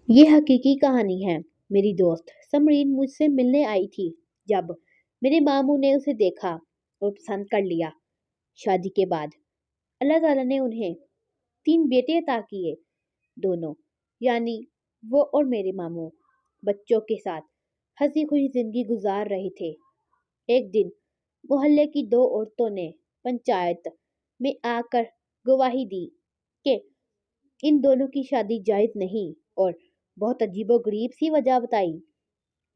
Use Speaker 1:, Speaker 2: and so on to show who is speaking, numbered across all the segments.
Speaker 1: یہ حقیقی کہانی ہے۔ میری دوست سمرین مجھ سے ملنے آئی تھی جب میرے ماموں نے اسے دیکھا اور پسند کر لیا۔ شادی کے بعد اللہ تعالیٰ نے انہیں 3 بیٹے عطا کیے۔ دونوں یعنی وہ اور میرے ماموں بچوں کے ساتھ ہنسی خوشی زندگی گزار رہے تھے۔ ایک دن محلے کی 2 عورتوں نے پنچایت میں آ کر گواہی دی کہ ان دونوں کی شادی جائز نہیں اور بہت عجیب و غریب سی وجہ بتائی۔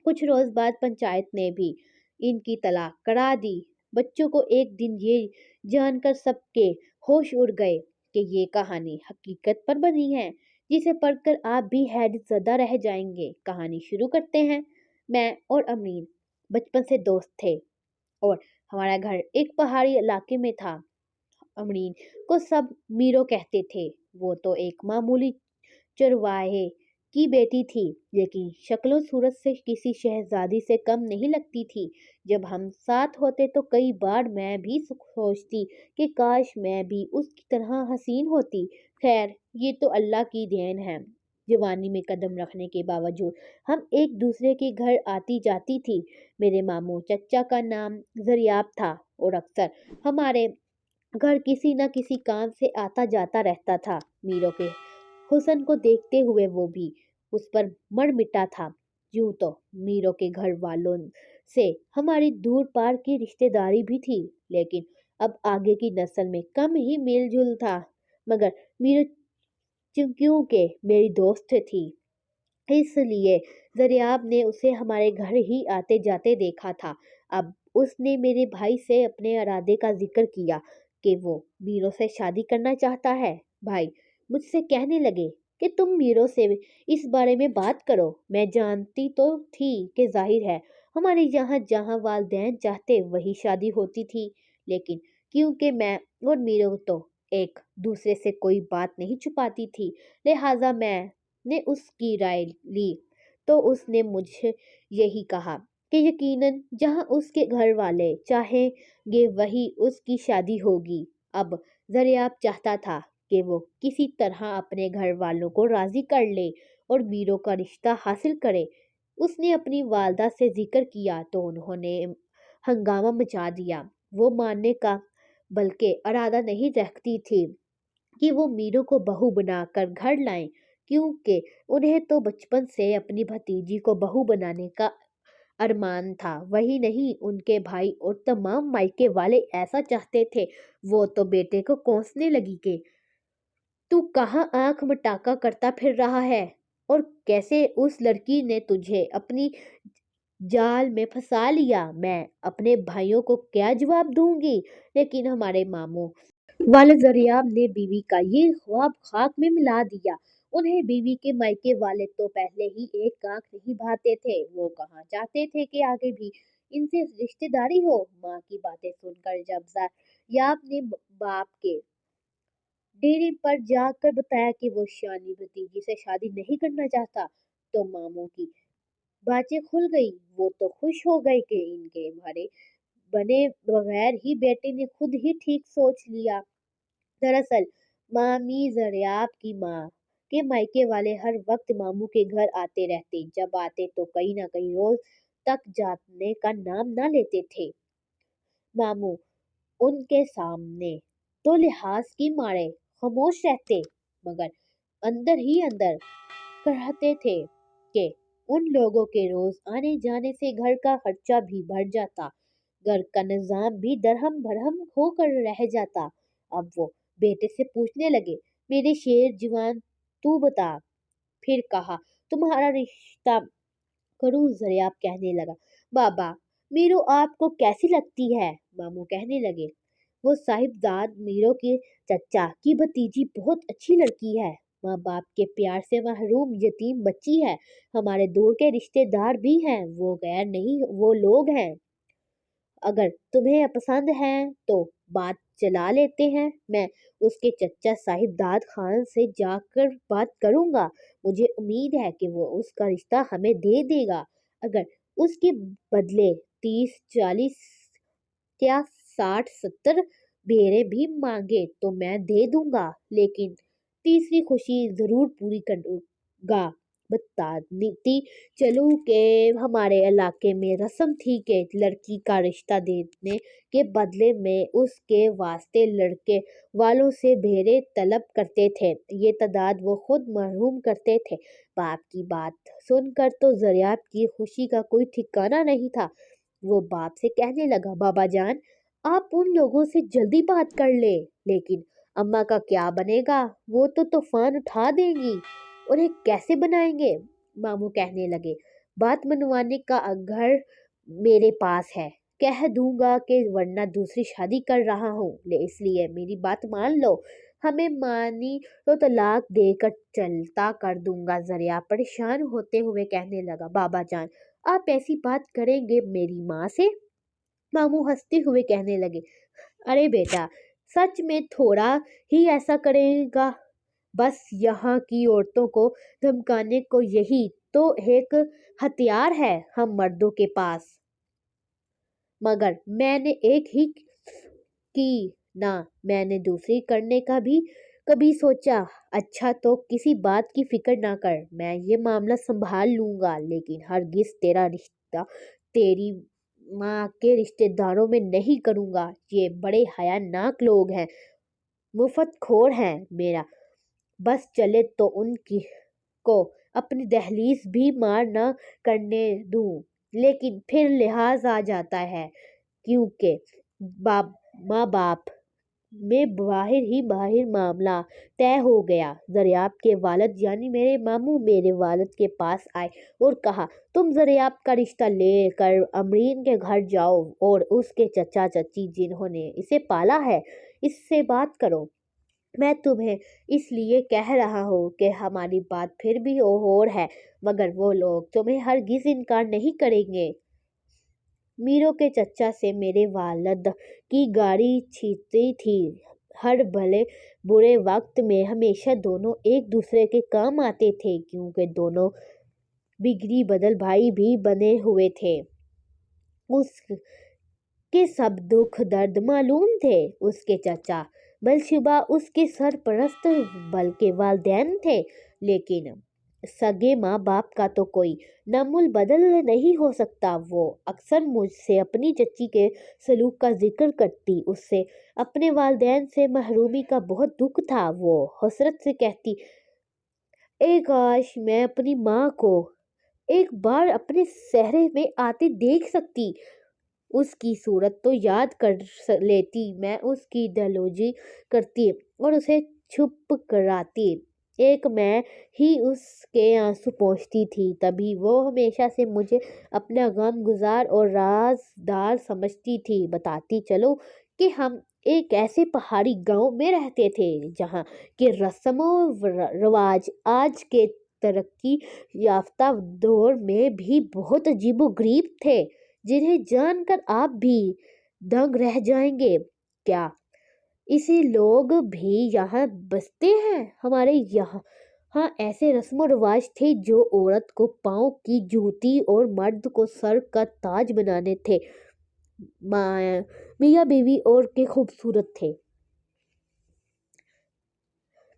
Speaker 1: کچھ روز بعد پنچایت نے بھی ان کی طلاق کرا دی۔ بچوں کو ایک دن یہ جان کر سب کے ہوش اڑ گئے کہ یہ کہانی حقیقت پر بنی ہے، جسے پڑھ کر آپ بھی حیرت زدہ رہ جائیں گے۔ کہانی شروع کرتے ہیں۔ میں اور امین بچپن سے دوست تھے اور ہمارا گھر ایک پہاڑی علاقے میں تھا۔ امین کو سب میرو کہتے تھے۔ وہ تو ایک معمولی چرواہے کی بیٹی تھی، لیکن شکل و صورت سے کسی شہزادی سے کم نہیں لگتی تھی۔ جب ہم ساتھ ہوتے تو کئی بار میں بھی سوچتی کہ کاش میں بھی اس کی طرح حسین ہوتی۔ خیر، یہ تو اللہ کی دین ہے۔ جوانی میں قدم رکھنے کے باوجود ہم ایک دوسرے کے گھر آتی جاتی تھی۔ میرے ماموں چچا کا نام زریاب تھا اور اکثر ہمارے گھر کسی نہ کسی کام سے آتا جاتا رہتا تھا۔ میرو کے حسن کو دیکھتے ہوئے وہ بھی اس پر مر مٹا تھا۔ یوں تو میرو کے گھر والوں سے ہماری دور پار کی رشتہ داری بھی تھی، لیکن اب آگے کی نسل میں کم ہی میل جول تھا۔ مگر میرو کیونکہ میری دوست تھی، اس لیے زریاب نے اسے ہمارے گھر ہی آتے جاتے دیکھا تھا۔ اب اس نے میرے بھائی سے اپنے ارادے کا ذکر کیا کہ وہ میرو سے شادی کرنا چاہتا ہے۔ بھائی مجھ سے کہنے لگے کہ تم میرو سے اس بارے میں بات کرو۔ میں جانتی تو تھی کہ ظاہر ہے ہمارے یہاں جہاں والدین چاہتے وہی شادی ہوتی تھی، لیکن کیونکہ میں اور میرو تو ایک دوسرے سے کوئی بات نہیں چھپاتی تھی، لہٰذا میں نے اس کی رائے لی تو اس نے مجھے یہی کہا کہ یقیناً جہاں اس کے گھر والے چاہیں گے وہی اس کی شادی ہوگی۔ اب زریاب چاہتا تھا کہ وہ کسی طرح اپنے گھر والوں کو راضی کر لے اور میرو کا رشتہ حاصل کرے۔ اس نے اپنی والدہ سے ذکر کیا تو انہوں نے ہنگامہ مچا دیا۔ وہ ماننے کا بلکہ ارادہ نہیں رکھتی تھی کہ وہ میرو کو بہو بنا کر گھر لائیں، کیونکہ انہیں تو بچپن سے اپنی بھتیجی کو بہو بنانے کا ارمان تھا۔ وہی نہیں، ان کے بھائی اور تمام مائکے والے ایسا چاہتے تھے۔ وہ تو بیٹے کو کوسنے لگی کہ تو کہاں آنکھ مٹاکا کرتا پھر رہا ہے اور کیسے اس لڑکی نے تجھے اپنی جال میں پھنسا لیا۔ میں اپنے بھائیوں کو کیا جواب دوں گی؟ لیکن ہمارے ماموں والد زریاب نے بیوی کا یہ خواب خاک میں ملا دیا۔ انہیں بیوی کے مائکے والے تو پہلے ہی ایک آنکھ نہیں بھاتے تھے۔ وہ کہاں چاہتے تھے کہ آگے بھی ان سے رشتہ داری ہو۔ ماں کی باتیں سن کر جب زریاب نے باپ کے ڈیرے پر جا کر بتایا کہ وہ شانی بھتیجی سے شادی نہیں کرنا چاہتا تو ماموں کی باچیں کھل گئی۔ وہ تو خوش ہو گئے کہ ان کے بڑے بنے بغیر ہی بیٹے نے خود ہی ٹھیک سوچ لیا۔ دراصل مامی زریاب کی ماں کے مائکے والے ہر وقت ماموں کے گھر آتے رہتے، جب آتے تو کئی نہ کئی روز تک جانے کا نام نہ لیتے تھے۔ ماموں ان کے سامنے تو لحاظ کی مارے خاموش رہتے، مگر اندر ہی اندر کہتے تھے کہ ان لوگوں کے روز آنے جانے سے گھر کا خرچہ بھی بڑھ جاتا، گھر کا نظام بھی درہم برہم ہو کر رہ جاتا۔ اب وہ بیٹے سے پوچھنے لگے، میرے شیر جوان تو بتا، پھر کہاں تمہارا رشتہ کروں؟ زریاب کہنے لگا، بابا میرو آپ کو کیسی لگتی ہے؟ ماموں کہنے لگے، وہ صاحبزاد میرو کے چچا کی بھتیجی بہت اچھی لڑکی ہے، ماں باپ کے پیار سے محروم یتیم بچی ہے، ہمارے دور کے رشتے دار بھی ہیں، وہ غیر نہیں وہ لوگ ہیں، اگر تمہیں پسند ہے تو بات چلا لیتے ہیں۔ میں اس کے چچا صاحبزاد خان سے جا کر بات کروں گا، مجھے امید ہے کہ وہ اس کا رشتہ ہمیں دے دے گا، اگر اس کے بدلے 30 40 یا 60 70 بیرے بھی مانگے تو میں دے دوں گا، لیکن تیسری خوشی ضرور پوری کروں گا۔ बताती चलूं कि हमारे इलाके में रस्म थी कि लड़की का रिश्ता देने के बदले में उसके वास्ते लड़के वालों से भेरे तलब करते थे। ये तादाद वो खुद मरहूम करते थे। बाप की बात सुनकर तो ज़रियाब की खुशी का कोई ठिकाना नहीं था। वो बाप से कहने लगा, बाबा जान, आप उन लोगों से जल्दी बात कर ले, लेकिन अम्मा का क्या बनेगा? वो तो तूफान उठा देंगी। उन्हें कैसे बनाएंगे? मामू कहने लगे, बात मनवाने का घर मेरे पास है। कह दूंगा कि वरना दूसरी शादी कर रहा हूँ, इसलिए मेरी बात मान लो। हमें मानी तो तलाक देकर चलता कर दूंगा। जरिया परेशान होते हुए कहने लगा, बाबा जान, आप ऐसी बात करेंगे मेरी माँ से? मामू हंसते हुए कहने लगे, अरे बेटा, सच में थोड़ा ही ऐसा करेगा। बस यहाँ की औरतों को धमकाने को यही तो एक हथियार है हम मर्दों के पास। मगर मैंने एक ही की ना, मैंने दूसरी करने का भी कभी सोचा। अच्छा तो किसी बात की फिक्र ना कर, मैं ये मामला संभाल लूंगा, लेकिन हरगिज तेरा रिश्ता तेरी माँ के रिश्तेदारों में नहीं करूंगा। ये बड़े हयानाक लोग हैं, मुफ्तखोर हैं। मेरा बस चले तो उनकी को अपनी दहलीज भी मार न करने दूं, लेकिन फिर लिहाज आ जाता है, क्योंकि बाप माँ बाप में बाहिर मामला तय हो गया। दरियाब के वालिद यानी मेरे मामू मेरे वालिद के पास आए और कहा, तुम दरियाब का रिश्ता लेकर अमरीन के घर जाओ और उसके चचा चची जिन्होंने इसे पाला है, इससे बात करो। मैं तुम्हें इसलिए कह रहा हूँ कि हमारी बात फिर भी और है, मगर वो लोग तुम्हें हरगिज इनकार नहीं करेंगे। मीरों के चचा से मेरे वालिद की गाड़ी छीनती थी। हर भले बुरे वक्त में हमेशा दोनों एक दूसरे के काम आते थे, क्योंकि दोनों बिगड़ी बदल भाई भी बने हुए थे। उसके सब दुख दर्द मालूम थे। उसके चचा बलशुबा उसके सरपरस्त बल्कि वालिदैन थे, लेकिन सगे माँ बाप का तो कोई नामुल बदल नहीं हो सकता। वो अक्सर मुझसे अपनी चच्ची के सलूक का जिक्र करती। उससे अपने वालिदैन से महरूमी का बहुत दुख था। वो हसरत से कहती, ए काश मैं अपनी माँ को एक बार अपने सहरे में आते देख सकती। उसकी सूरत तो याद कर लेती, मैं उसकी दहलोजी करती और उसे चुप कराती। एक मैं ही उसके आंसू पोंछती थी। तभी वो हमेशा से मुझे अपना गम गुजार और राजदार समझती थी। बताती चलो कि हम एक ऐसे पहाड़ी गांव में रहते थे जहाँ के रस्मों रवाज आज के तरक्की याफ्ता दौर में भी बहुत अजीबोगरीब थे, जिन्हें जानकर आप भी दंग रह जाएंगे। क्या इसे लोग भी यहाँ बसते हैं? हमारे यहाँ ऐसे रस्म रिवाज थे जो औरत को पाँव की जूती और मर्द को सर का ताज बनाने थे। मियाँ बीवी और के खूबसूरत थे।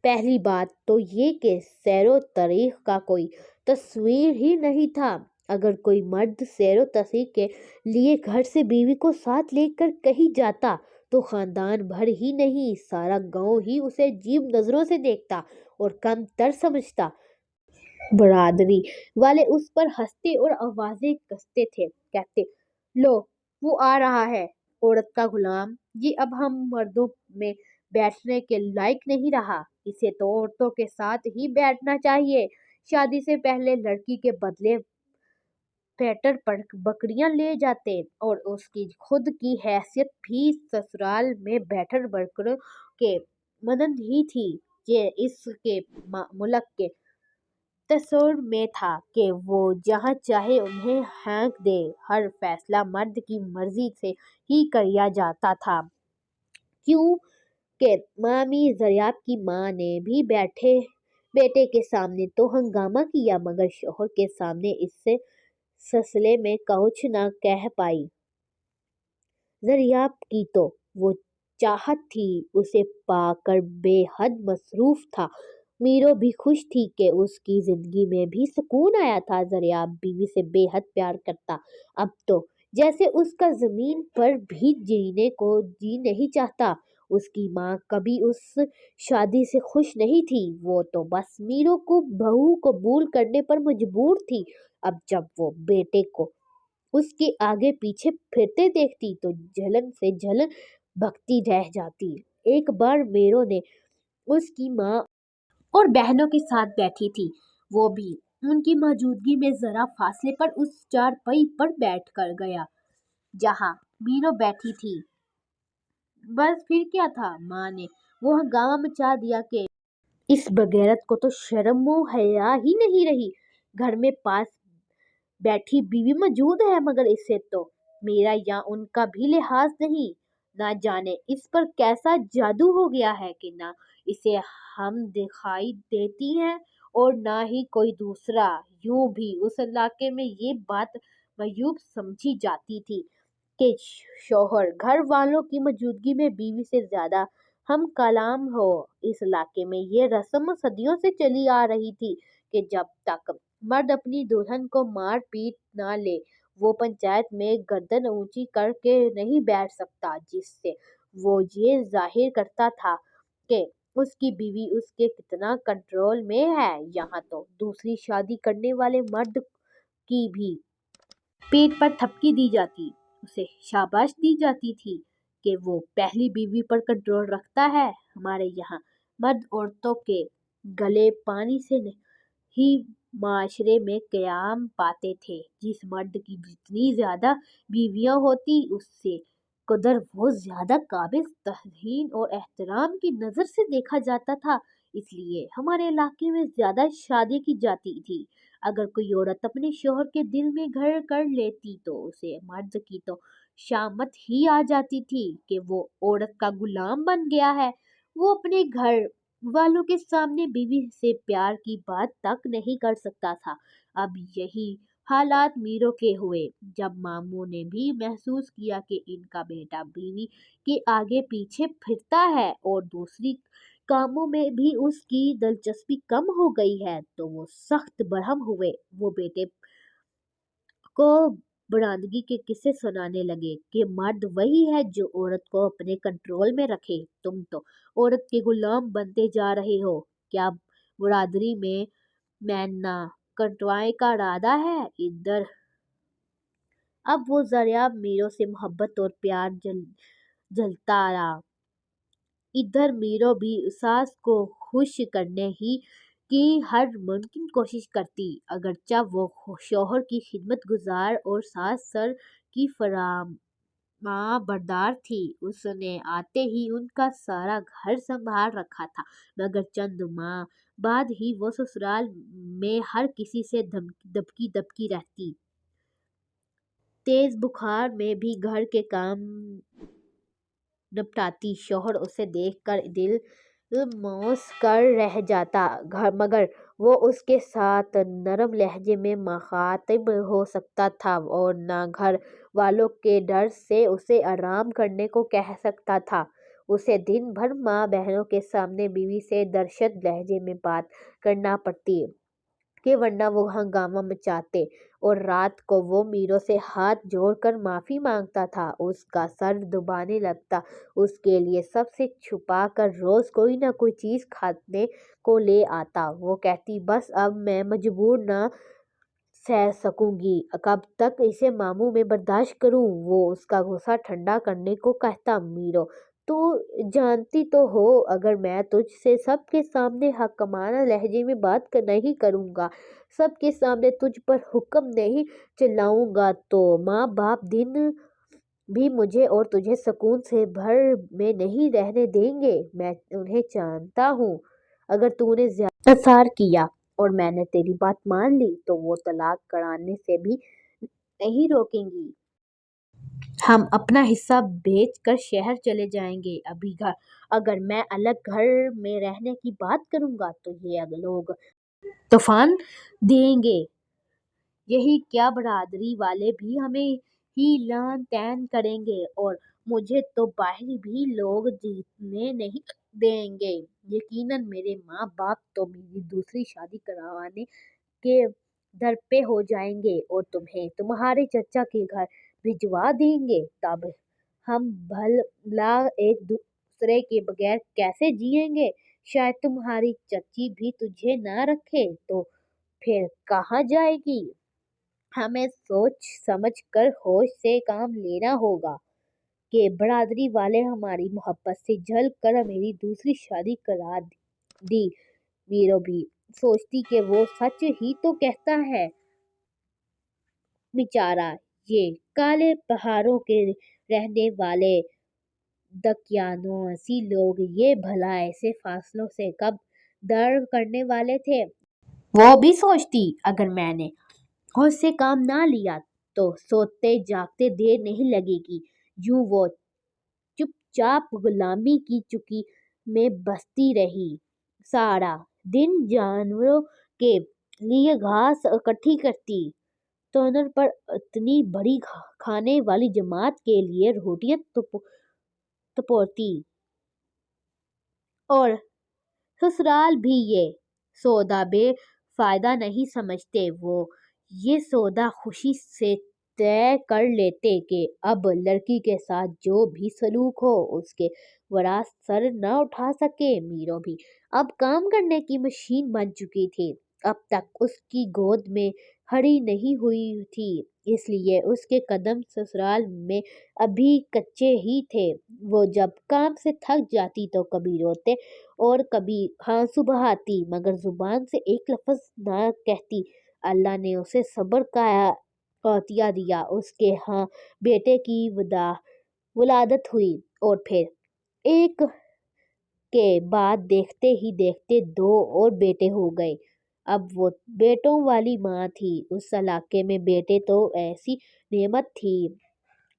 Speaker 1: पहली बात तो ये कि सैरो तरीख का कोई तस्वीर ही नहीं था। अगर कोई मर्द सैरो तफरीह के लिए घर से बीवी को साथ लेकर कहीं जाता तो खानदान भर ही नहीं, सारा गांव ही उसे अजीब नजरों से देखता और कम तर समझता। बरादरी वाले उस पर हंसते और आवाजें कसते थे, कहते, लो वो आ रहा है, औरत का गुलाम। ये अब हम मर्दों में बैठने के लायक नहीं रहा, इसे तो औरतों के साथ ही बैठना चाहिए। शादी से पहले लड़की के बदले पैटर पर बकरियां ले जाते और उसकी खुद की हैसियत भी ससुराल में बैटर बकरों के मदद ही थी। ये इसके मुल्क के तस्वर में था कि वो जहाँ चाहे उन्हें हाँक दे। हर फैसला मर्द की मर्जी से ही किया जाता था, क्यों कि मामी ज़रियाब की माँ ने भी बेटे के सामने तो हंगामा किया, मगर शोहर के सामने इससे ससले में कुछ न कह पाई। ज़रियाब की तो वो चाहत थी, उसे पाकर बेहद मसरूफ था। मीरो भी खुश थी कि उसकी जिंदगी में भी सुकून आया था। जरियाब बीवी से बेहद प्यार करता, अब तो जैसे उसका जमीन पर भी जीने को जी नहीं चाहता। उसकी माँ कभी उस शादी से खुश नहीं थी, वो तो बस मीरो को बहू कबूल करने पर मजबूर थी। अब जब वो बेटे को उसके आगे पीछे फिरते देखती तो जलन से जलन भगती रह जाती। एक बार मीरो ने उसकी माँ और बहनों के साथ बैठी थी, वो भी उनकी मौजूदगी में जरा फासले पर उस चारपाई पर बैठ कर गया जहां मीनो बैठी थी। बस फिर क्या था, माँ ने वो हंगामा मचा दिया कि इस बगैरत को तो शर्म व हया ही नहीं रही। घर में पास बैठी बीवी मौजूद है मगर इसे तो मेरा या उनका भी लिहाज नहीं। ना जाने इस पर कैसा जादू हो गया है कि ना इसे हम दिखाई देती हैं और ना ही कोई दूसरा। यूं भी उस इलाके में ये बात मयूब समझी जाती थी कि शौहर घर वालों की मौजूदगी में बीवी से ज्यादा हम कलाम हो। इस इलाके में ये रस्म सदियों से चली आ रही थी कि जब तक मर्द अपनी दुल्हन को मार पीट ना ले वो पंचायत में गर्दन ऊंची करके नहीं बैठ सकता, जिससे वो ये जाहिर करता था कि उसकी बीवी उसके कितना कंट्रोल में है। यहाँ तो दूसरी शादी करने वाले मर्द की भी पेट पर थपकी दी जाती, उसे शाबाश दी जाती थी कि वो पहली बीवी पर कंट्रोल रखता है। हमारे यहाँ मर्द औरतों के गले पानी से ही माशरे में क़याम पाते थे। जिस मर्द की जितनी ज्यादा बीवियां होती उससे कदर वो ज्यादा काबिल तहसीन और एहतराम की नजर से देखा जाता था। इसलिए हमारे इलाके में ज्यादा शादी की जाती थी। अगर कोई औरत अपने शोहर के दिल में घर कर लेती तो उसे मर्द की तो शामत ही आ जाती थी कि वो औरत का गुलाम बन गया है। वो अपने घर वालों के सामने बीवी से प्यार की बात तक नहीं कर सकता था। अब यही हालात मीरो के हुए जब मामू ने भी महसूस किया कि इनका बेटा बीवी के आगे पीछे फिरता है और दूसरी कामों में भी उसकी दिलचस्पी कम हो गई है, तो वो सख्त बरहम हुए। वो बेटे को बरादगी के किस्से सुनाने लगे कि मर्द वही है जो औरत को अपने कंट्रोल में रखे। तुम तो औरत के गुलाम बनते जा रहे हो। क्या बरादरी में मैना कटवाए का इरादा है? इधर अब वो जरिया मीरों से मोहब्बत और प्यार जलता रहा। इधर मीरो भी सास को खुश करने ही की हर मुमकिन कोशिश करती। अगरचा वो शौहर की खिदमत गुजार और सास सर की फरामा बरदार थी, उसने आते ही उनका सारा घर संभाल रखा था। मगर चंद माह बाद ही वो ससुराल में हर किसी से दबकी दबकी रहती। तेज बुखार में भी घर के काम निपटाती। शौहर उसे देखकर दिल मौस कर रह जाता, घर मगर वो उसके साथ नरम लहजे में मुखातिब हो सकता था और न घर वालों के डर से उसे आराम करने को कह सकता था। उसे दिन भर माँ बहनों के सामने बीवी से दर्शत लहजे में बात करना पड़ती कि वरना वो हंगामा मचाते और रात को वो मीरों से हाथ जोड़कर माफी मांगता था। उसका सर दुबाने लगता, उसके लिए सबसे छुपा कर रोज कोई ना कोई चीज खाने को ले आता। वो कहती बस अब मैं मजबूर ना सह सकूंगी, कब तक इसे मामू में बर्दाश्त करूं। वो उसका गुस्सा ठंडा करने को कहता, मीरो तू जानती तो हो अगर मैं तुझसे सबके सामने हकमाना लहजे में बात नहीं करूंगा, सबके सामने तुझ पर हुक्म नहीं चिल्लाऊंगा तो माँ बाप दिन भी मुझे और तुझे सुकून से भर में नहीं रहने देंगे। मैं उन्हें जानता हूँ, अगर तूने ज्यादा सार किया और मैंने तेरी बात मान ली तो वो तलाक कराने से भी नहीं रोकेंगी। हम अपना हिस्सा बेच कर शहर चले जाएंगे। अभी घर अगर मैं अलग घर में रहने की बात करूंगा तो ये लोग तूफान देंगे। यही क्या बरादरी वाले भी हमें ही लान तैन करेंगे और मुझे तो बाहर भी लोग जीतने नहीं देंगे। यकीनन मेरे माँ बाप तो मेरी दूसरी शादी करवाने के दर पे हो जाएंगे और तुम्हें तुम्हारे चचा के घर भिजवा देंगे। तब हम भला एक दूसरे के बगैर कैसे जिएंगे? शायद तुम्हारी चच्ची भी तुझे ना रखे तो फिर कहाँ जाएगी? हमें सोच समझ कर होश से काम लेना होगा कि बरादरी वाले हमारी मोहब्बत से जल कर मेरी दूसरी शादी करा दी। मीरो भी सोचती कि वो सच ही तो कहता है। बेचारा ये काले पहाड़ों के रहने वाले दकियानूसी लोग ये भला ऐसे फासलों से कब दर करने वाले थे। वो भी सोचती अगर मैंने होश से काम ना लिया तो सोते जागते देर नहीं लगेगी। यूं वो चुपचाप गुलामी की चुकी में बसती रही। सारा दिन जानवरों के लिए घास इकट्ठी करती, टोनर पर इतनी बड़ी खाने वाली जमात के लिए रोटियां टपोरती और ससुराल भी ये सौदा बेफायदा नहीं समझते। वो ये सौदा खुशी से तय कर लेते कि अब लड़की के साथ जो भी सलूक हो उसके वरा सर न उठा सके। मीरो भी अब काम करने की मशीन बन चुकी थी। अब तक उसकी गोद में हड़ी नहीं हुई थी, इसलिए उसके कदम ससुराल में अभी कच्चे ही थे। वो जब काम से थक जाती तो कभी रोते और कभी आंसू बहाती, मगर जुबान से एक लफ्ज ना कहती। अल्लाह ने उसे सब्र का अतिया दिया। उसके हाँ बेटे की वलादत हुई और फिर एक के बाद देखते ही देखते दो और बेटे हो गए। अब वो बेटों वाली माँ थी। उस इलाके में बेटे तो ऐसी नेमत थी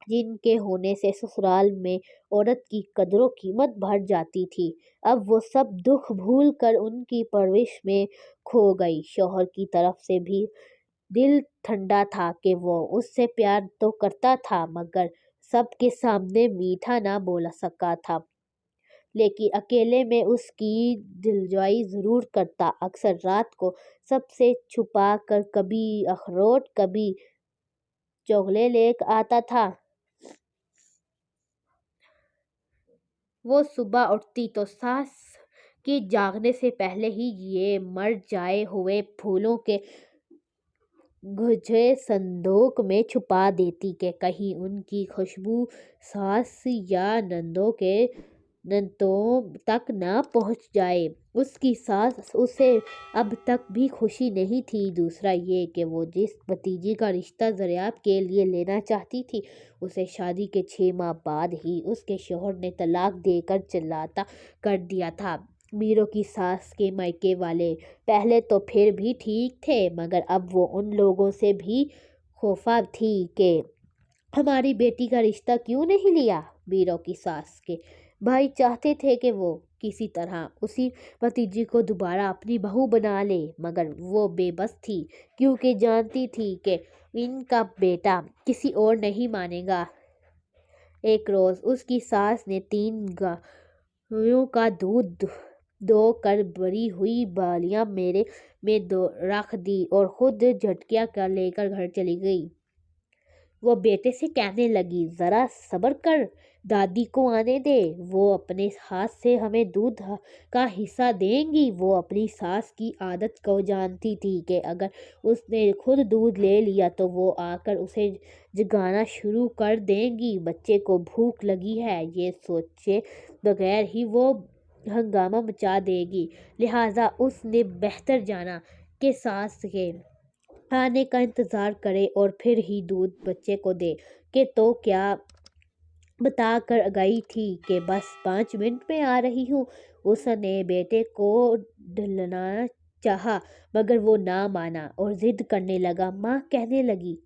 Speaker 1: जिनके होने से ससुराल में औरत की कदरो कीमत बढ़ जाती थी। अब वो सब दुख भूल कर उनकी परवरिश में खो गई। शौहर की तरफ से भी दिल ठंडा था कि वो उससे प्यार तो करता था, मगर सबके सामने मीठा ना बोल सका था। लेकिन अकेले में उसकी दिलजोई जरूर करता। अक्सर रात को सबसे छुपा कर कभी अखरोट कभी चॉकलेट ले आता था। वो सुबह उठती तो सास के जागने से पहले ही ये मर जाए हुए फूलों के गुच्छे संदूक में छुपा देती कि कहीं उनकी खुशबू सास या नंदों तक न पहुंच जाए। उसकी सास उसे अब तक भी खुशी नहीं थी। दूसरा ये कि वो जिस भतीजी का रिश्ता ज़रियात के लिए लेना चाहती थी उसे शादी के 6 माह बाद ही उसके शौहर ने तलाक देकर चलाता कर दिया था। मीरो की सास के मायके वाले पहले तो फिर भी ठीक थे, मगर अब वो उन लोगों से भी खौफा थी कि हमारी बेटी का रिश्ता क्यों नहीं लिया। मीरो की सास के भाई चाहते थे कि वो किसी तरह उसी भतीजी को दोबारा अपनी बहू बना ले, मगर वो बेबस थी क्योंकि जानती थी कि इनका बेटा किसी और नहीं मानेगा। एक रोज उसकी सास ने 3 गायों का दूध दो कर बड़ी हुई बालियां मेरे में दो रख दी और खुद झटकियां कर लेकर घर चली गई। वो बेटे से कहने लगी, जरा सब्र कर, दादी को आने दे, वो अपने हाथ से हमें दूध का हिस्सा देंगी। वो अपनी सास की आदत को जानती थी कि अगर उसने खुद दूध ले लिया तो वो आकर उसे जगाना शुरू कर देंगी। बच्चे को भूख लगी है ये सोचे बगैर ही वो हंगामा मचा देगी। लिहाजा उसने बेहतर जाना कि सास के आने का इंतजार करे और फिर ही दूध बच्चे को दे कि तो क्या बता कर गई थी कि बस 5 मिनट में आ रही हूँ। उसने बेटे को ढलना चाहा, मगर वो ना माना और जिद करने लगा। माँ कहने लगी,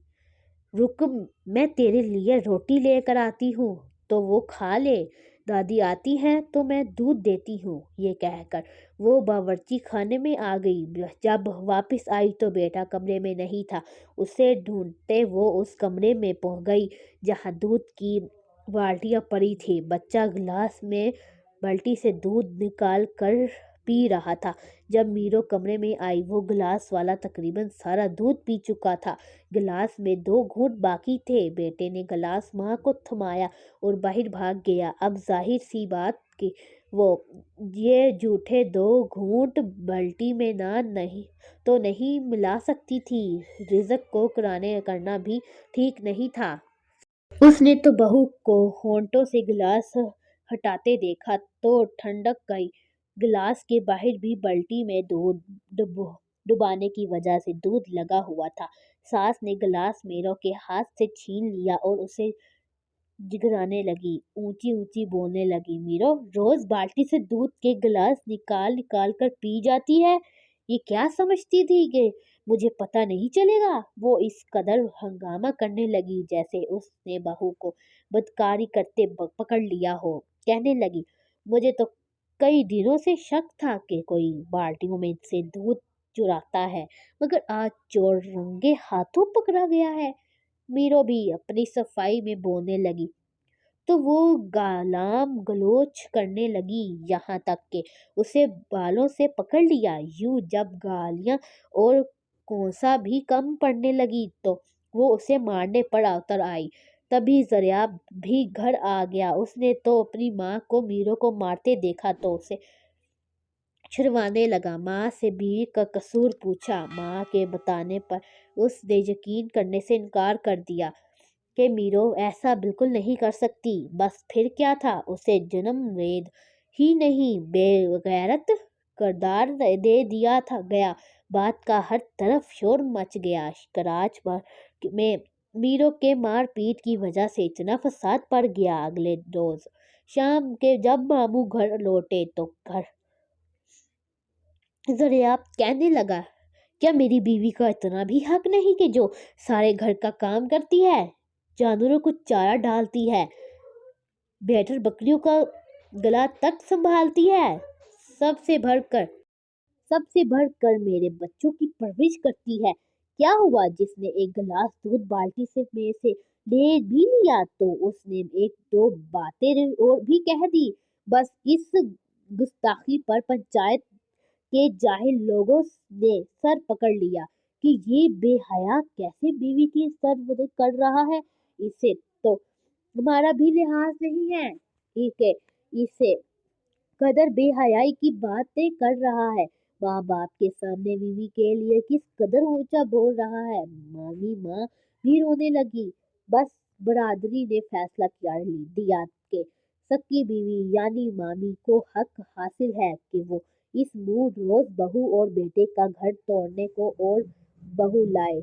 Speaker 1: रुक, मैं तेरे लिए रोटी लेकर आती हूँ तो वो खा ले, दादी आती हैं तो मैं दूध देती हूँ। ये कहकर वो बावर्ची खाने में आ गई। जब वापस आई तो बेटा कमरे में नहीं था। उसे ढूंढते वो उस कमरे में पहुंच गई जहाँ दूध की बाल्टियां पड़ी थी। बच्चा गिलास में बाल्टी से दूध निकाल कर पी रहा था। जब मीरो कमरे में आई वो गिलास वाला तकरीबन सारा दूध पी चुका था। गिलास में 2 घूंट बाकी थे। बेटे ने गिलास माँ को थमाया और बाहर भाग गया। अब जाहिर सी बात कि वो ये झूठे 2 घूंट बाल्टी में ना नहीं मिला सकती थी। रिज़्क को कराने करना भी ठीक नहीं था। उसने तो बहू को होंठों से गिलास हटाते देखा तो ठंडक गई। गिलास के बाहर भी बाल्टी में दूध डुबाने की वजह से दूध लगा हुआ था। सास ने गिलास मीरो के हाथ से छीन लिया और उसे जिगराने लगी, ऊंची ऊंची बोलने लगी, मीरो रोज बाल्टी से दूध के गिलास निकाल निकाल कर पी जाती है। ये क्या समझती थी कि मुझे पता नहीं चलेगा। वो इस कदर हंगामा करने लगी जैसे उसने बहू को बदकारी करते पकड़ लिया हो। कहने लगी, मुझे तो कई दिनों से शक था कि कोई बाल्टियों में से दूध चुराता है, मगर आज चोर रंगे हाथों पकड़ा गया है। मीरो भी अपनी सफाई में बोलने लगी तो वो गालाम गलोच करने लगी, यहाँ तक कि उसे बालों से पकड़ लिया। यूं जब गालियां और कोसा भी कम पड़ने लगी तो वो उसे मारने पर उतर आई। तभी जरिया भी घर आ गया। उसने तो अपनी माँ को मीरो को मारते देखा तो उसे छुड़वाने लगा। माँ से बीवी का कसूर पूछा। माँ के बताने पर उसने यकीन करने से इनकार कर दिया कि मीरो ऐसा बिल्कुल नहीं कर सकती। बस फिर क्या था, उसे जन्म वेद ही नहीं बेगैरत किरदार दे दिया था गया। बात का हर तरफ शोर मच गया। कराच भर में मीरो के मार पीट की वजह से इतना फसाद पड़ गया। अगले रोज शाम के जब मामू घर लौटे तो घर जरिया कहने लगा, क्या मेरी बीवी का इतना भी हक नहीं कि जो सारे घर का काम करती है, जानवरों को चारा डालती है, भेड़ बकरियों का गला तक संभालती है, सबसे बढ़कर सबसे बढ़कर मेरे बच्चों की परवरिश करती है। क्या हुआ, जिसने एक गिलास दूध बाल्टी से में से ले भी लिया तो उसने एक दो बातें और भी कह दी। बस इस गुस्ताखी पर पंचायत के जाहिल लोगों ने सर पकड़ लिया कि ये बेहया कैसे बीवी की सर कर रहा है। इसे तो हमारा भी लिहाज नहीं है। इसे इसे कदर बेहयाई की बातें कर रहा है। माँ बाप के सामने बीवी के लिए किस कदर ऊंचा बोल रहा है। मामी माँ भी रोने लगी। बस बरादरी ने फैसला दिया कि सकी बीवी यानी मामी को हक हासिल है कि वो इस मूड रोज बहू और बेटे का घर तोड़ने को और बहू लाए।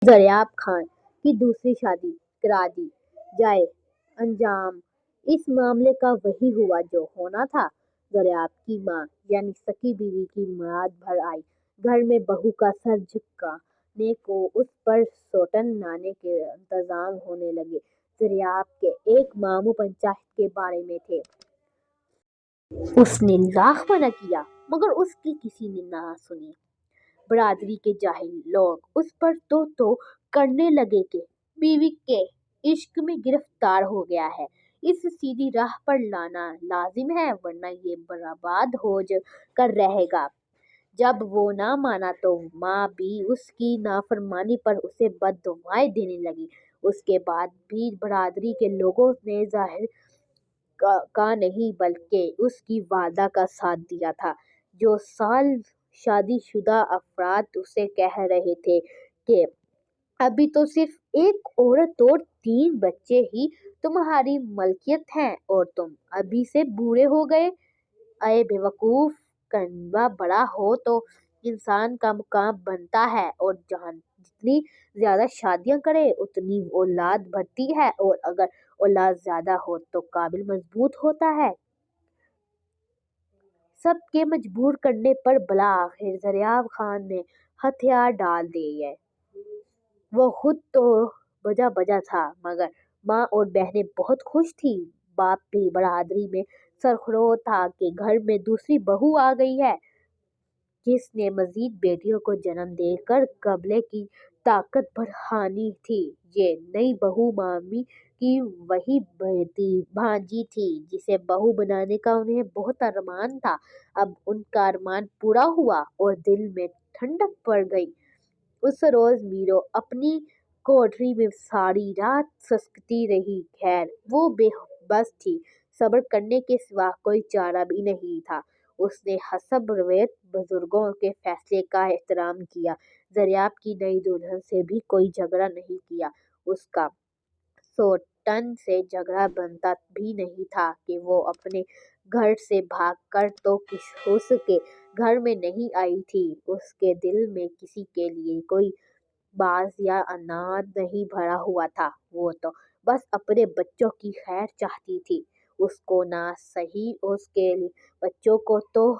Speaker 1: जरियाब खान की दूसरी शादी करा दी जाए। अंजाम इस मामले का वही हुआ जो होना था। जरियाब की माँ यानी सकी बीवी की मुराद भर आई। घर में बहू का सर झुकाने को उस पर सोटन लाने के इंतजाम होने लगे। जरियाब के एक मामू पंचायत के बारे में थे। उसने लाख मना किया मगर उसकी किसी ने ना सुनी। बरादरी के जाहिल लोग उस पर तो करने लगे कि बीवी के इश्क में गिरफ्तार हो गया है, इस सीधी राह पर लाना लाजिम है वरना ये बर्बाद हो कर रहेगा। जब वो ना माना तो माँ भी उसकी नाफरमानी पर उसे बद्दुआएं देने लगी। उसके बाद भी बरादरी के लोगों ने जाहिर का नहीं बल्कि उसकी वादा का साथ दिया था। जो साल शादीशुदा अफराद उसे कह रहे थे कि अभी तो सिर्फ एक औरत और 3 बच्चे ही तुम्हारी मलकियत हैं और तुम अभी से बूढ़े हो गए। अये बेवकूफ, कस्बा बड़ा हो तो इंसान का मुकाम बनता है और जहाँ जितनी ज्यादा शादियां करे उतनी औलाद बढ़ती है और अगर औलाद ज्यादा हो तो काबिल मजबूत होता है। सबके मजबूर करने पर भला आखिर जरियाब खान ने हथियार डाल दिए। वो खुद तो बजा बजा था मगर माँ और बहनें बहुत खुश थी। बाप भी बरादरी में सरखरोह था कि घर में दूसरी बहू आ गई है जिसने मजीद बेटियों को जन्म देकर कबीले की ताकत बढ़ानी थी। ये नई बहू मामी कि वही भांजी थी जिसे बहू बनाने का उन्हें बहुत अरमान था। अब उनका अरमान पूरा हुआ और दिल में ठंडक पड़ गई। उस रोज मीरो अपनी कोठरी में सारी रात ससकती रही। खैर वो बेबस थी, सब्र करने के सिवा कोई चारा भी नहीं था। उसने हसब रवैयत बुजुर्गों के फैसले का एहतराम किया। दरियाब की नई दुल्हन से भी कोई झगड़ा नहीं किया। उसका सोटन से झगड़ा बनता भी नहीं था कि वो अपने घर से भागकर तो उसके घर में नहीं आई थी। उसके दिल में किसी के लिए कोई बाज या अनाज नहीं भरा हुआ था। वो तो बस अपने बच्चों की खैर चाहती थी। उसको ना सही उसके बच्चों को तो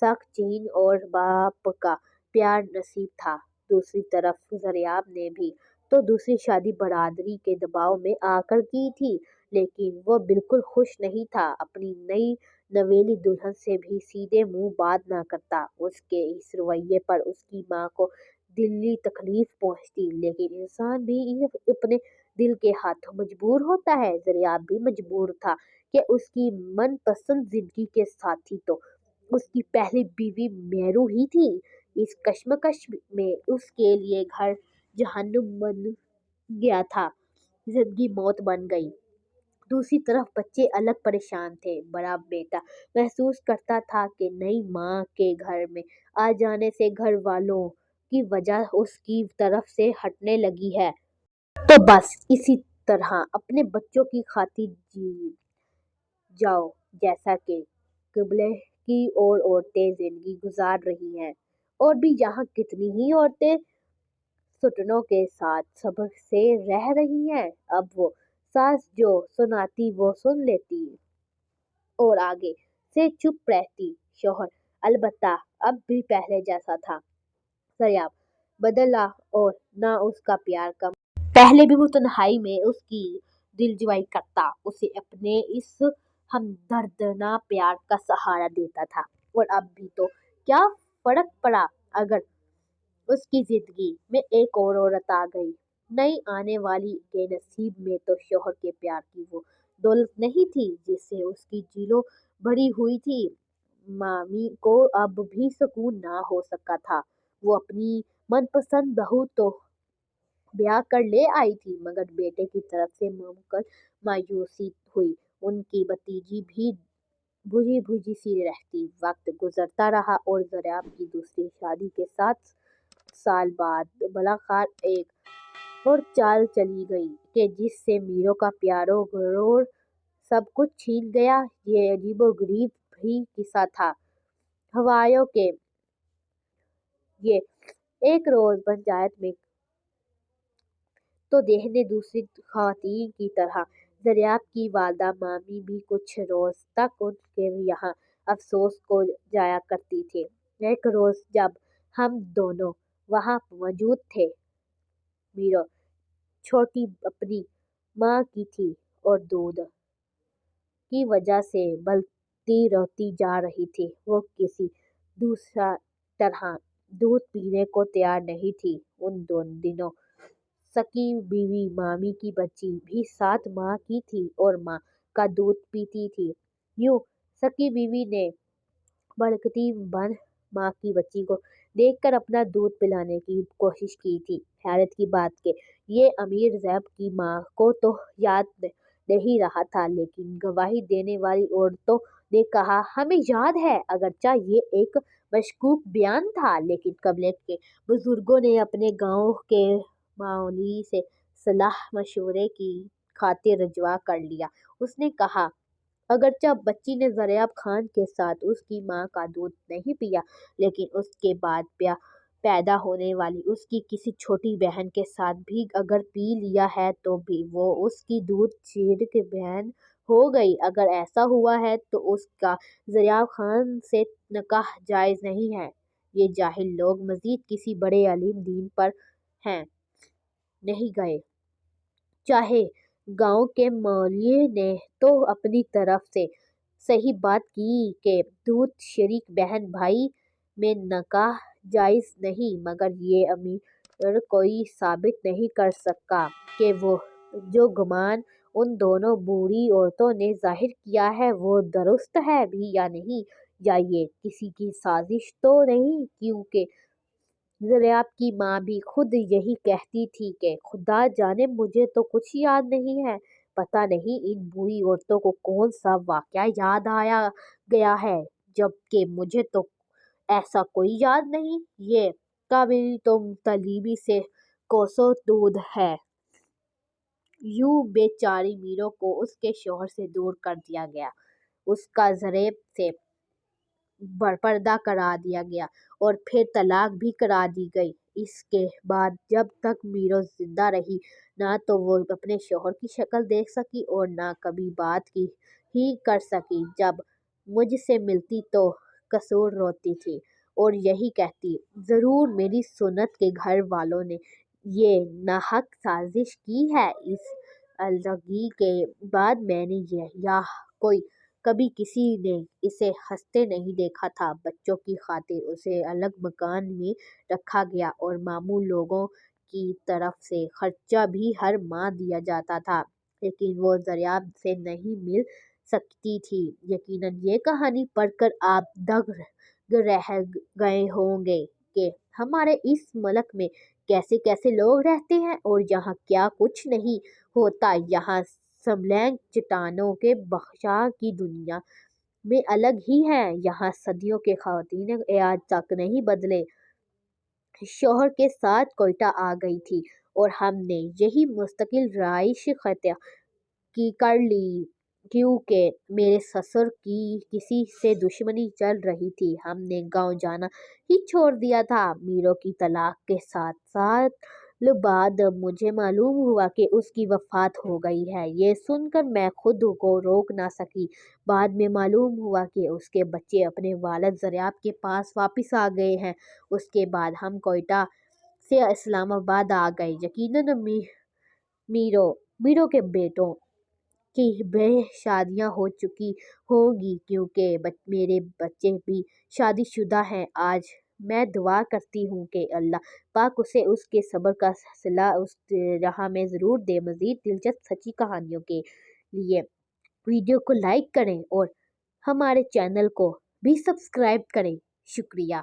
Speaker 1: सख्त चीन और बाप का प्यार नसीब था। दूसरी तरफ जरियाब ने भी तो दूसरी शादी बरादरी के दबाव में आकर की थी, लेकिन वो बिल्कुल खुश नहीं था। अपनी नई नवेली दुल्हन से भी सीधे मुंह बात ना करता। उसके इस रवैये पर उसकी माँ को दिली तकलीफ पहुंचती, लेकिन इंसान भी अपने दिल के हाथों मजबूर होता है। जरियाब भी मजबूर था कि उसकी मनपसंद जिंदगी के साथी तो उसकी पहली बीवी मेरू ही थी। इस कश्मकश में उसके लिए घर जहन्नुम बन गया था, जिंदगी मौत बन गई। दूसरी तरफ बच्चे अलग परेशान थे। बड़ा बेटा महसूस करता था कि नई माँ के घर में आ जाने से घर वालों की वजह उसकी तरफ से हटने लगी है। तो बस इसी तरह अपने बच्चों की खातिर जी जाओ, जैसा कि क़िबले की और औरतें जिंदगी गुजार रही हैं। और भी यहाँ कितनी ही औरतें घुटनों के साथ सब्र से रह रही हैं। अब वो सास जो सुनाती वो सुन लेती और आगे से चुप रहती। शौहर अलबत्ता अब भी पहले जैसा था। सरियाब बदला और ना उसका प्यार कम। पहले भी वो तन्हाई में उसकी दिलजुआई करता, उसे अपने इस हमदर्दना प्यार का सहारा देता था। और अब भी तो क्या फर्क पड़ा अगर उसकी जिंदगी में एक और औरत आ गई। नई आने वाली के नसीब में तो शौहर के प्यार की वो दौलत नहीं थी जिससे उसकी जीलो भरी हुई थी। मामी को अब भी सुकून ना हो सका था। वो अपनी मनपसंद बहू तो ब्याह कर ले आई थी, मगर बेटे की तरफ से मुमकिन मायूसी हुई। उनकी भतीजी भी बुझी बुझी सी रहती। वक्त गुजरता रहा और जरियाब की दूसरी शादी के 7 साल बाद बलाखार एक और चाल चली गई कि जिससे मीरों का प्यारो गरोर सब कुछ छीन गया। ये अजीबोगरीब भी किस्सा था। हवायों के ये एक रोज पंचायत में तो देखने दूसरी खवातीन की तरह दरियाब की वालदा मामी भी कुछ रोज तक उनके यहाँ अफसोस को जाया करती थी। एक रोज जब हम दोनों वहाँ मौजूद थे, मीरा छोटी अपनी माँ की थी और दूध की वजह से बलती रोती जा रही थी। वो किसी दूसरा तरह दूध पीने को तैयार नहीं थी। उन दोनों दिनों सकी बीवी मामी की बच्ची भी साथ माँ की थी और माँ का दूध पीती थी। यूं सकी बीवी ने बड़कती बन माँ की बच्ची को देखकर अपना दूध पिलाने की कोशिश की थी। हैरत की बात के ये अमीर जैब की माँ को तो याद नहीं रहा था, लेकिन गवाही देने वाली औरतों ने कहा हमें याद है। अगरचा ये एक मशकूक बयान था, लेकिन कबीले के बुजुर्गों ने अपने गांव के मौलवी से सलाह मशवरे की खातिर रजवा कर लिया। उसने कहा अगरचा बच्ची ने जरियाब खान के साथ उसकी माँ का दूध नहीं पिया, लेकिन उसके बाद पैदा होने वाली उसकी किसी छोटी बहन के साथ भी अगर पी लिया है तो भी वो उसकी दूध चीर के बहन हो गई। अगर ऐसा हुआ है तो उसका जरियाब खान से निकाह जायज नहीं है। ये जाहिल लोग मजीद किसी बड़े अलीम दीन पर हैं नहीं गए। चाहे गांव के मौलवी ने तो अपनी तरफ से सही बात की कि दूध शरीक बहन भाई में निकाह जायज नहीं, मगर ये अमीर कोई साबित नहीं कर सका कि वो جو گمان ان دونوں بوڑھی عورتوں نے ظاہر کیا ہے وہ درست ہے بھی یا نہیں، یا یہ کسی کی سازش تو نہیں، کیونکہ زریاب کی ماں بھی خود یہی کہتی تھی کہ خدا جانے مجھے تو کچھ یاد نہیں ہے۔ پتہ نہیں ان بوڑھی عورتوں کو کون سا واقعہ یاد آیا گیا ہے، جبکہ مجھے تو ایسا کوئی یاد نہیں۔ یہ کابلی تو طلیبی سے کوسوں دور ہے۔ یوں بے چاری میرو کو اس کے شوہر سے دور کر دیا گیا، اس کا زریب سے برپردہ کرا دیا گیا اور پھر طلاق بھی کرا دی گئی۔ اس کے بعد جب تک میرو زندہ رہی نہ تو وہ اپنے شوہر کی شکل دیکھ سکی اور نہ کبھی بات کی ہی کر سکی۔ جب مجھ سے ملتی تو کثور روتی تھی اور یہی کہتی، ضرور میری سنت کے گھر والوں نے یہ ناحق سازش کی ہے۔ اس الوداعی کے بعد میں نے یا کوئی کبھی کسی نے اسے ہنستے نہیں دیکھا تھا۔ بچوں کی خاطر اسے الگ مکان میں رکھا گیا اور ماموں لوگوں کی طرف سے خرچہ بھی ہر ماہ دیا جاتا تھا، لیکن وہ زریاب سے نہیں مل سکتی تھی۔ یقیناً یہ کہانی پڑھ کر آپ دنگ رہ گئے ہوں گے کہ ہمارے اس ملک میں کیسے کیسے لوگ رہتے ہیں اور یہاں کیا کچھ نہیں ہوتا۔ یہاں سملینگ چٹانوں کے بخشا کی دنیا میں الگ ہی ہے۔ یہاں صدیوں کے خواتین آج تک نہیں بدلے۔ شوہر کے ساتھ کوئٹہ آ گئی تھی اور ہم نے یہی مستقل رہائش اختیار کر لی، کیونکہ میرے سسر کی کسی سے دشمنی چل رہی تھی۔ ہم نے گاؤں جانا ہی چھوڑ دیا تھا۔ میرو کی طلاق کے 7 سال بعد مجھے معلوم ہوا کہ اس کی وفات ہو گئی ہے۔ یہ سن کر میں خود کو روک نہ سکی۔ بعد میں معلوم ہوا کہ اس کے بچے اپنے والد زریاب کے پاس واپس آ گئے ہیں۔ اس کے بعد ہم کوئٹہ سے اسلام آباد آ گئے۔ یقیناً میرو کے بیٹوں کی بھی شادیاں ہو چکی ہوں گی، کیونکہ میرے بچے بھی شادی شدہ ہیں۔ آج میں دعا کرتی ہوں کہ اللہ پاک اسے اس کے صبر کا صلہ اس راہ میں ضرور دے۔ مزید دلچسپ سچی کہانیوں کے لیے ویڈیو کو لائک کریں اور ہمارے چینل کو بھی سبسکرائب کریں۔ شکریہ۔